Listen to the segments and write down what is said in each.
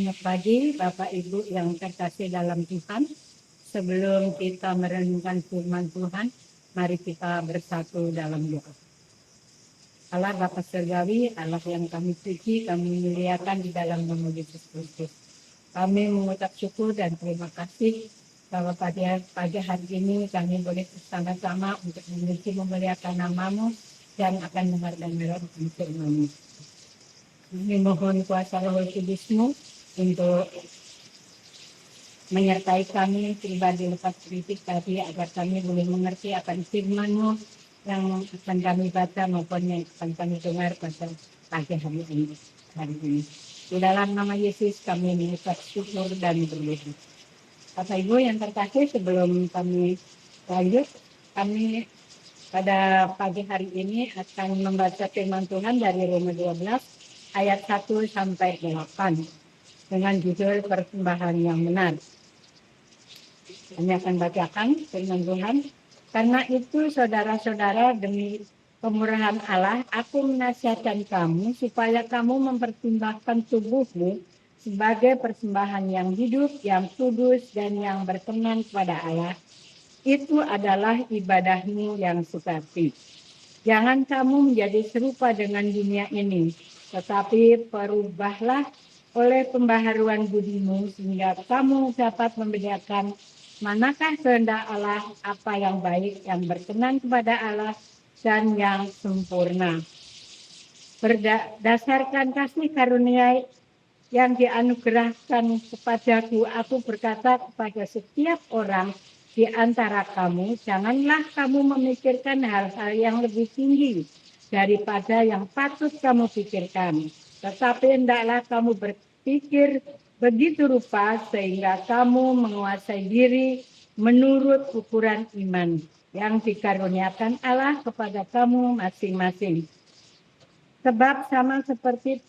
Selamat pagi Bapak Ibu yang terkasih dalam Tuhan. Sebelum kita merenungkan firman Tuhan, mari kita bersatu dalam doa. Allah Bapa Surgawi, Allah yang kami puji, kami muliakan di dalam nama Yesus Kristus. Kami mengucap syukur dan terima kasih bahwa pada hari ini kami boleh bersama-sama untuk memuliakan nama-Mu dan akan dengar dan merenungkan firman-Mu. Kami mohon kuasa Roh Kudus-Mu untuk menyertai kami pribadi lepas kritik tadi agar kami boleh mengerti akan firman-Mu yang akan kami baca maupun yang akan kami dengar pada pagi hari ini. Di dalam nama Yesus kami mengucap syukur dan berdoa. Bapak Ibu yang terkasih, sebelum kami lanjut, kami pada pagi hari ini akan membaca firman Tuhan dari Roma 12 ayat 1 sampai 8 dengan judul persembahan yang benar. Kami akan bacakan firman Tuhan. Karena itu saudara-saudara, demi kemurahan Allah, aku menasihatkan kamu supaya kamu mempersembahkan tubuhmu sebagai persembahan yang hidup, yang kudus, dan yang berkenan kepada Allah. Itu adalah ibadahmu yang sukati. Jangan kamu menjadi serupa dengan dunia ini, tetapi perubahlah oleh pembaharuan budimu sehingga kamu dapat membedakan manakah kehendak Allah, apa yang baik, yang berkenan kepada Allah, dan yang sempurna. Berdasarkan kasih karunia yang dianugerahkan kepadaku, aku berkata kepada setiap orang di antara kamu, janganlah kamu memikirkan hal-hal yang lebih tinggi daripada yang patut kamu pikirkan. Tetapi hendaklah kamu berpikir begitu rupa sehingga kamu menguasai diri menurut ukuran iman yang dikaruniakan Allah kepada kamu masing-masing. Sebab sama seperti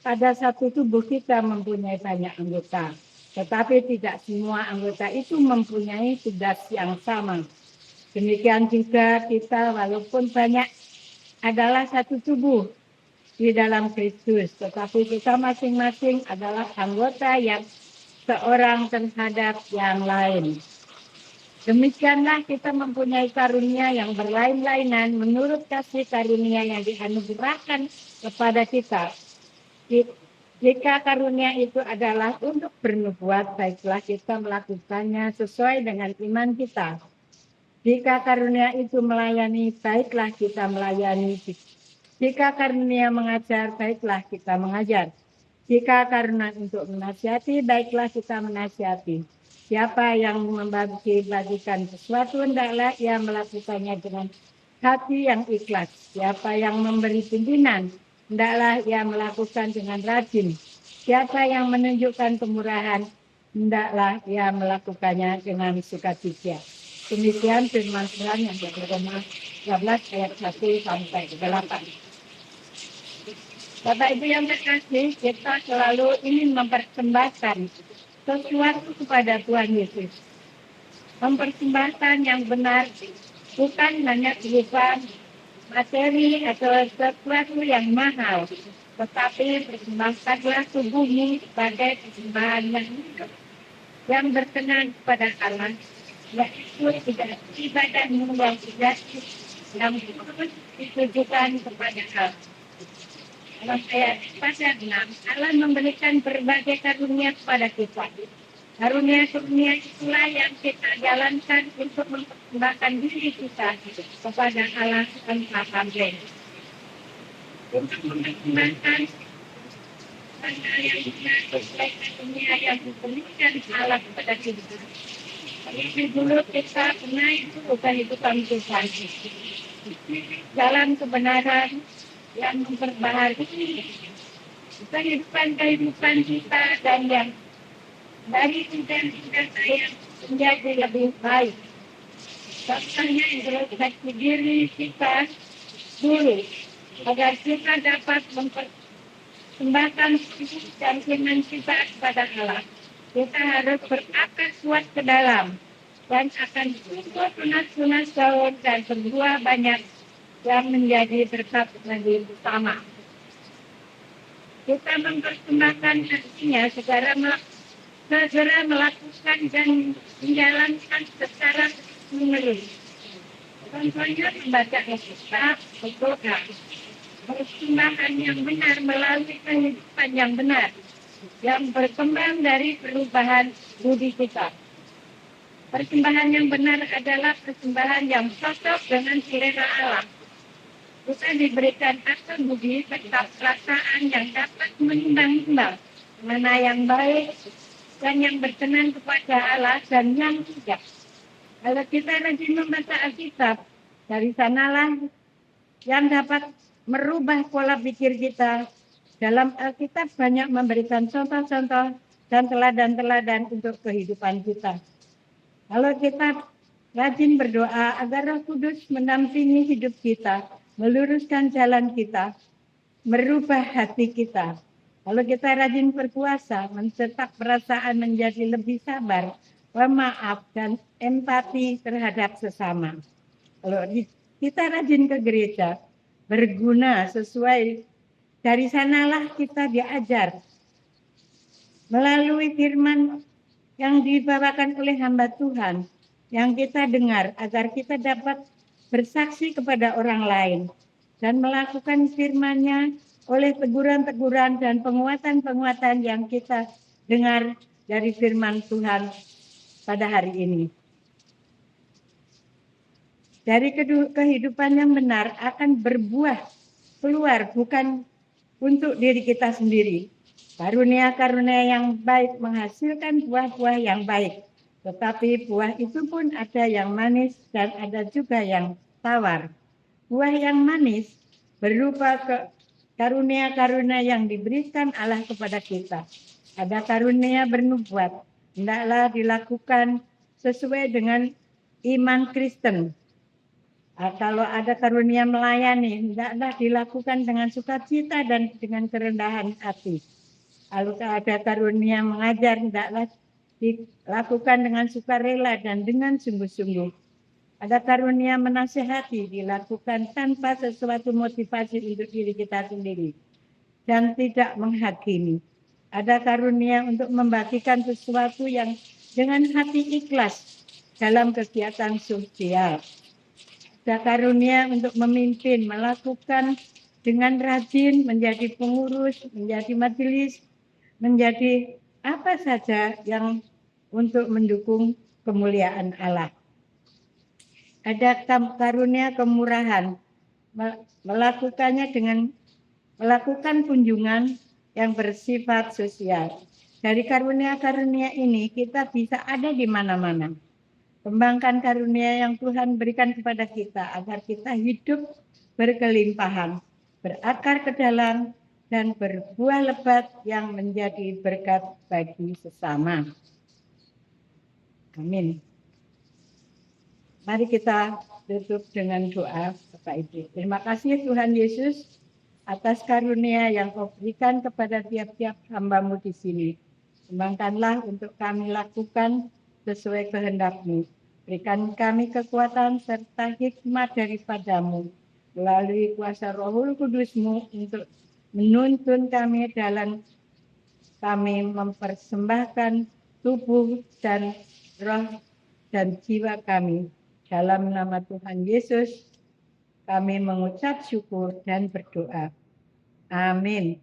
pada satu tubuh kita mempunyai banyak anggota, tetapi tidak semua anggota itu mempunyai tugas yang sama. Demikian juga kita walaupun banyak adalah satu tubuh di dalam Kristus, tetapi kita masing-masing adalah anggota yang seorang terhadap yang lain. Demikianlah kita mempunyai karunia yang berlain-lainan menurut kasih karunia yang dianugerahkan kepada kita. Jika karunia itu adalah untuk bernubuat, baiklah kita melakukannya sesuai dengan iman kita. Jika karunia itu melayani, baiklah kita melayani. Jika karunia mengajar, baiklah kita mengajar. Jika karunia untuk menasihati, baiklah kita menasihati. Siapa yang membagi-bagikan sesuatu, hendaklah ia melakukannya dengan hati yang ikhlas. Siapa yang memberi pimpinan, hendaklah ia melakukan dengan rajin. Siapa yang menunjukkan kemurahan, hendaklah ia melakukannya dengan sukacita. Demikian firman Tuhan yang dari Roma 12 ayat 1 sampai 8. Bapak Ibu yang terkasih, kita selalu ingin mempersembahkan sesuatu kepada Tuhan Yesus. Mempersembahkan yang benar, bukan hanya berupa materi atau sesuatu yang mahal, tetapi persembahkanlah tubuhmu sebagai persembahan yang hidup, yang berkenan kepada Allah, yaitu ibadahmu yang sejati, yang terus ditujukan kepada Allah. Dalam ayat pasal 6, Allah memberikan berbagai karunia kepada kita. Karunia-karunia itulah yang kita jalankan untuk mempersembahkan diri kita kepada Allah tanpa pamrih. Untuk mempersembahkan hal yang benar sesuai karunia yang diberikan Allah kepada kita. Jadi dulu kita pernah itu kehidupan Tuhan. Jalan kebenaran yang memperbaharui kehidupan kita dan yang dari tidak saya menjadi lebih baik. Contohnya introspeksi diri kita dulu agar kita dapat mempersembahkan dan iman kita kepada Allah. Kita harus berakar kuat ke dalam dan akan tumbuh tunas-tunas daun dan berbuah banyak yang menjadi berkat bagi bersama. kita mempersembahkan hatinya segera melakukan dan menjalankan secara menerus. Contohnya membaca kitab, berdoa, persembahan yang benar melalui kehidupan yang benar, yang berkembang dari perubahan budi kita. Persembahan yang benar adalah persembahan yang cocok dengan selera Allah. Kita diberikan akal budi serta perasaan yang dapat menimbang-nimbang mana yang baik dan yang berkenan kepada Allah dan yang tidak. Kalau kita rajin membaca Alkitab, dari sanalah yang dapat merubah pola pikir kita. Dalam Alkitab banyak memberikan contoh-contoh dan teladan-teladan untuk kehidupan kita. Kalau kita rajin berdoa agar Roh Kudus mendampingi hidup kita, meluruskan jalan kita, merubah hati kita. Kalau kita rajin berpuasa, mencetak perasaan menjadi lebih sabar, pemaaf, dan empati terhadap sesama. Kalau kita rajin ke gereja, berguna sesuai, dari sanalah kita diajar melalui firman yang dibawakan oleh hamba Tuhan yang kita dengar agar kita dapat bersaksi kepada orang lain dan melakukan firman-Nya oleh teguran-teguran dan penguatan-penguatan yang kita dengar dari firman Tuhan pada hari ini. Dari kehidupan yang benar akan berbuah keluar bukan untuk diri kita sendiri. Karunia-karunia yang baik menghasilkan buah-buah yang baik. Tetapi buah itu pun ada yang manis dan ada juga yang tawar. Buah yang manis berupa karunia-karunia yang diberikan Allah kepada kita. Ada karunia bernubuat, hendaklah dilakukan sesuai dengan iman Kristen. Kalau ada karunia melayani, hendaklah dilakukan dengan sukacita dan dengan kerendahan hati. Kalau ada karunia mengajar, hendaklah dilakukan dengan sukarela dan dengan sungguh-sungguh. Ada karunia menasihati, dilakukan tanpa sesuatu motivasi untuk diri kita sendiri dan tidak menghakimi. Ada karunia untuk membagikan sesuatu yang dengan hati ikhlas dalam kegiatan sosial. Ada karunia untuk memimpin, melakukan dengan rajin, menjadi pengurus, menjadi majelis, menjadi apa saja yang untuk mendukung kemuliaan Allah. Ada karunia kemurahan, melakukannya dengan melakukan kunjungan yang bersifat sosial. Dari karunia-karunia ini kita bisa ada di mana-mana. Kembangkan karunia yang Tuhan berikan kepada kita agar kita hidup berkelimpahan, berakar ke dalam, dan berbuah lebat yang menjadi berkat bagi sesama. Amin. Mari kita tutup dengan doa Bapak Ibu. Terima kasih Tuhan Yesus atas karunia yang Kau berikan kepada tiap-tiap hamba-Mu di sini. Kembangkanlah untuk kami lakukan sesuai kehendak-Mu. Berikan kami kekuatan serta hikmat daripada-Mu melalui kuasa Roh Kudus-Mu untuk menuntun kami dalam kami mempersembahkan tubuh dan roh dan jiwa kami. Dalam nama Tuhan Yesus kami mengucap syukur dan berdoa. Amin.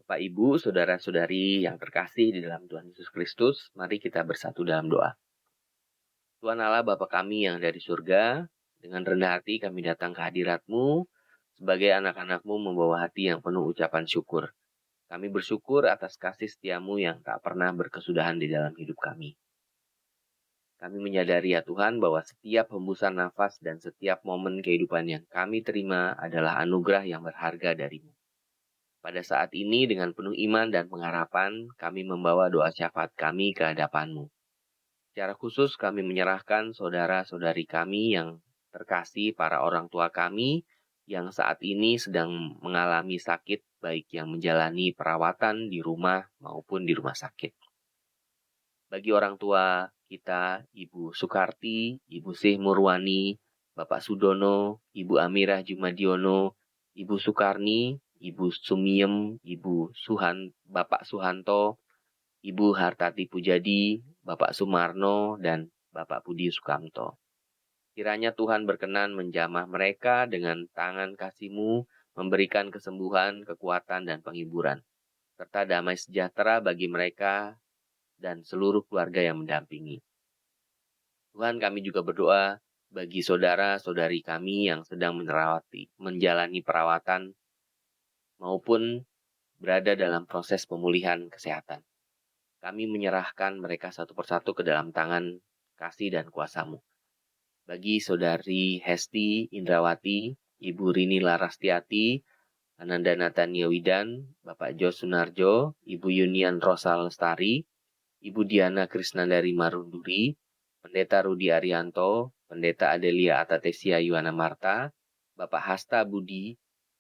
Bapak, Ibu, saudara-saudari yang terkasih di dalam Tuhan Yesus Kristus, mari kita bersatu dalam doa. Tuhan Allah Bapa kami yang dari surga, dengan rendah hati kami datang ke hadirat-Mu, sebagai anak-anak-Mu membawa hati yang penuh ucapan syukur. Kami bersyukur atas kasih setia-Mu yang tak pernah berkesudahan di dalam hidup kami. Kami menyadari ya Tuhan bahwa setiap hembusan nafas dan setiap momen kehidupan yang kami terima adalah anugerah yang berharga dari-Mu. Pada saat ini dengan penuh iman dan pengharapan, kami membawa doa syafaat kami ke hadapan-Mu. Secara khusus kami menyerahkan saudara-saudari kami yang terkasih, para orang tua kami yang saat ini sedang mengalami sakit, baik yang menjalani perawatan di rumah maupun di rumah sakit. Bagi orang tua kita, Ibu Sukarti, Ibu Sih Murwani, Bapak Sudono, Ibu Amirah Jumadiono, Ibu Sukarni, Ibu Sumiem, Bapak Suhanto, Ibu Hartati Pujadi, Bapak Sumarno, dan Bapak Budi Sukamto. Kiranya Tuhan berkenan menjamah mereka dengan tangan kasih-Mu, memberikan kesembuhan, kekuatan, dan penghiburan, serta damai sejahtera bagi mereka dan seluruh keluarga yang mendampingi. Tuhan, kami juga berdoa bagi saudara-saudari kami yang sedang menjalani perawatan maupun berada dalam proses pemulihan kesehatan. Kami menyerahkan mereka satu persatu ke dalam tangan kasih dan kuasa-Mu. Bagi saudari Hesti Indrawati, Ibu Rini Larastiati, Ananda Natania Widan, Bapak Jos Sunarjo, Ibu Yunian Rosa Lestari, Ibu Diana Krisnandari Marunduri, Pendeta Rudi Arianto, Pendeta Adelia Atatesia Yuwana Marta, Bapak Hasta Budi,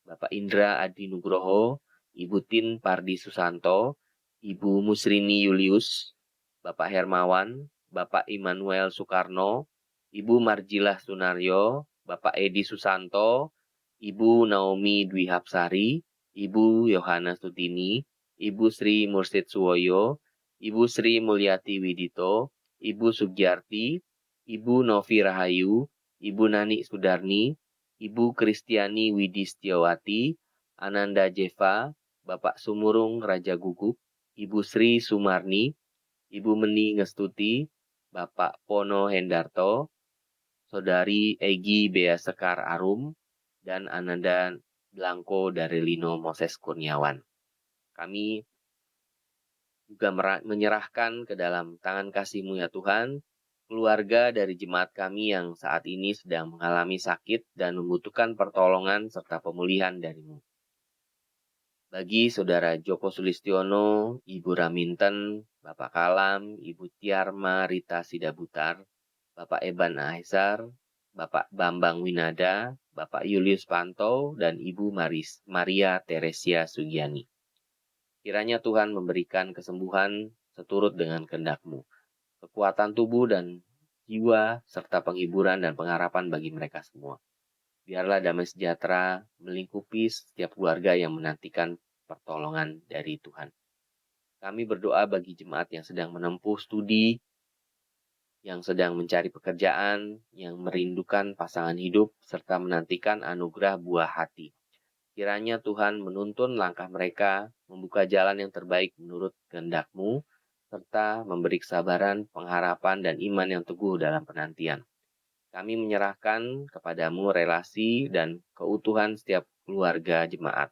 Bapak Indra Adi Nugroho, Ibu Tin Pardi Susanto, Ibu Musrini Julius, Bapak Hermawan, Bapak Immanuel Soekarno, Ibu Marjilah Sunaryo, Bapak Edi Susanto, Ibu Naomi Dwi Hapsari, Ibu Yohana Sutini, Ibu Sri Mursid Suwoyo, Ibu Sri Mulyati Widito, Ibu Sugiarti, Ibu Novi Rahayu, Ibu Nani Sudarni, Ibu Kristiani Widi Setiawati, Ananda Jeva, Bapak Sumurung Raja Gugup, Ibu Sri Sumarni, Ibu Meni Ngestuti, Bapak Pono Hendarto, Saudari Egi Bea Sekar Arum, dan Ananda Blanco dari Lino Moses Kurniawan. Kami juga menyerahkan ke dalam tangan kasih-Mu ya Tuhan, keluarga dari jemaat kami yang saat ini sedang mengalami sakit dan membutuhkan pertolongan serta pemulihan dari-Mu. Bagi Saudara Joko Sulistiono, Ibu Raminten, Bapak Kalam, Ibu Tiarma Rita Sidabutar, Bapak Eban Aizar, Bapak Bambang Winada, Bapak Julius Panto, dan Ibu Maria Teresia Sugiani. Kiranya Tuhan memberikan kesembuhan seturut dengan kehendak-Mu, kekuatan tubuh dan jiwa, serta penghiburan dan pengharapan bagi mereka semua. Biarlah damai sejahtera melingkupi setiap keluarga yang menantikan pertolongan dari Tuhan. Kami berdoa bagi jemaat yang sedang menempuh studi, yang sedang mencari pekerjaan, yang merindukan pasangan hidup, serta menantikan anugerah buah hati. Kiranya Tuhan menuntun langkah mereka, membuka jalan yang terbaik menurut kehendak-Mu, serta memberi kesabaran, pengharapan, dan iman yang teguh dalam penantian. Kami menyerahkan kepadamu relasi dan keutuhan setiap keluarga jemaat.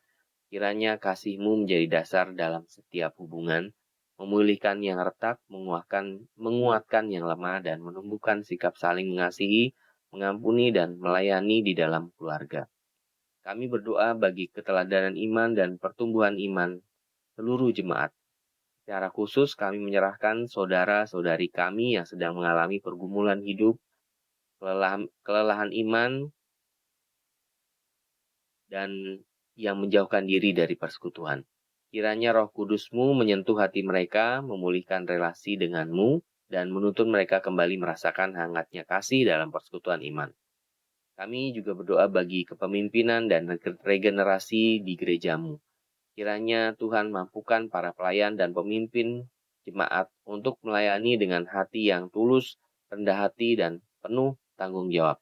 Kiranya kasih-Mu menjadi dasar dalam setiap hubungan, memulihkan yang retak, menguatkan yang lemah, dan menumbuhkan sikap saling mengasihi, mengampuni, dan melayani di dalam keluarga. Kami berdoa bagi keteladanan iman dan pertumbuhan iman seluruh jemaat. Secara khusus kami menyerahkan saudara-saudari kami yang sedang mengalami pergumulan hidup, kelelahan iman, dan yang menjauhkan diri dari persekutuan. Kiranya Roh Kudus-Mu menyentuh hati mereka, memulihkan relasi dengan-Mu, dan menuntun mereka kembali merasakan hangatnya kasih dalam persekutuan iman. Kami juga berdoa bagi kepemimpinan dan regenerasi di gereja-Mu. Kiranya Tuhan mampukan para pelayan dan pemimpin jemaat untuk melayani dengan hati yang tulus, rendah hati, dan penuh tanggung jawab,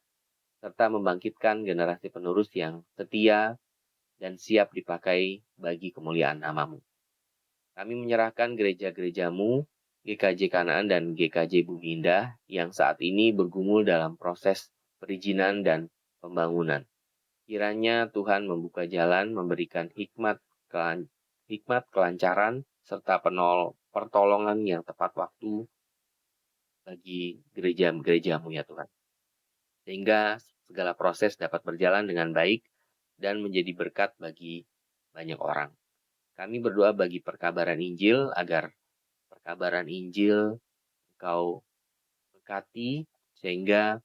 serta membangkitkan generasi penerus yang setia dan siap dipakai bagi kemuliaan nama-Mu. Kami menyerahkan gereja-gerejamu, GKJ Kanaan dan GKJ Bumi Indah yang saat ini bergumul dalam proses perizinan dan pembangunan. Kiranya Tuhan membuka jalan, memberikan hikmat, kelancaran, serta pertolongan yang tepat waktu bagi gereja-gerejamu ya Tuhan. Sehingga segala proses dapat berjalan dengan baik dan menjadi berkat bagi banyak orang. Kami berdoa bagi perkabaran Injil agar perkabaran Injil Engkau berkati sehingga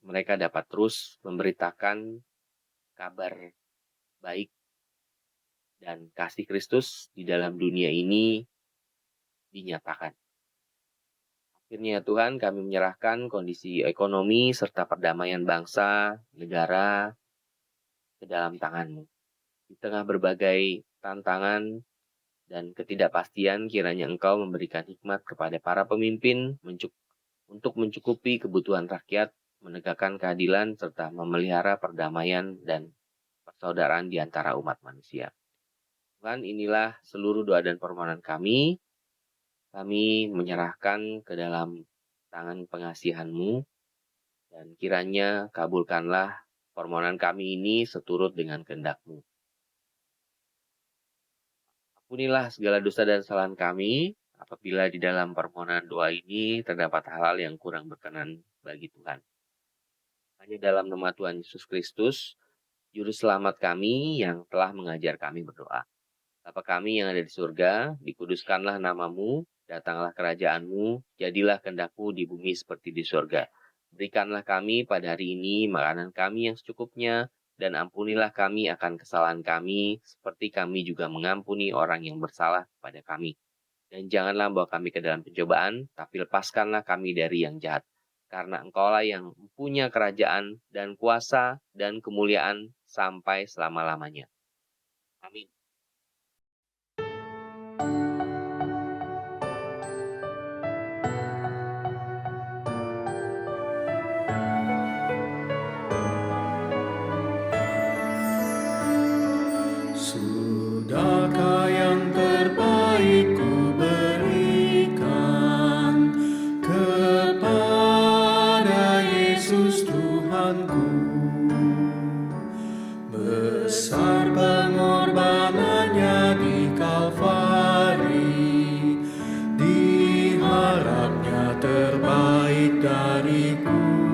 mereka dapat terus memberitakan kabar baik dan kasih Kristus di dalam dunia ini dinyatakan. Akhirnya Tuhan, kami menyerahkan kondisi ekonomi serta perdamaian bangsa, negara ke dalam tangan-Mu. Di tengah berbagai tantangan dan ketidakpastian, kiranya Engkau memberikan hikmat kepada para pemimpin untuk mencukupi kebutuhan rakyat, menegakkan keadilan, serta memelihara perdamaian dan persaudaraan di antara umat manusia. Tuhan, inilah seluruh doa dan permohonan kami. Kami menyerahkan ke dalam tangan pengasihan-Mu, dan kiranya kabulkanlah permohonan kami ini seturut dengan kehendak-Mu. Ampunilah segala dosa dan kesalahan kami, apabila di dalam permohonan doa ini terdapat hal-hal yang kurang berkenan bagi Tuhan. Hanya dalam nama Tuhan Yesus Kristus, Juru Selamat kami yang telah mengajar kami berdoa. Bapa kami yang ada di surga, dikuduskanlah nama-Mu, datanglah kerajaan-Mu, jadilah kehendak-Mu di bumi seperti di surga. Berikanlah kami pada hari ini makanan kami yang secukupnya, dan ampunilah kami akan kesalahan kami, seperti kami juga mengampuni orang yang bersalah kepada kami. Dan janganlah bawa kami ke dalam pencobaan, tapi lepaskanlah kami dari yang jahat. Karena Engkaulah yang punya kerajaan dan kuasa dan kemuliaan sampai selama-lamanya. Amin. Sudahkah yang terbaik ku berikan kepada Yesus Tuhanku? Besar pengorbanannya di Kalvari, diharapnya terbaik dariku.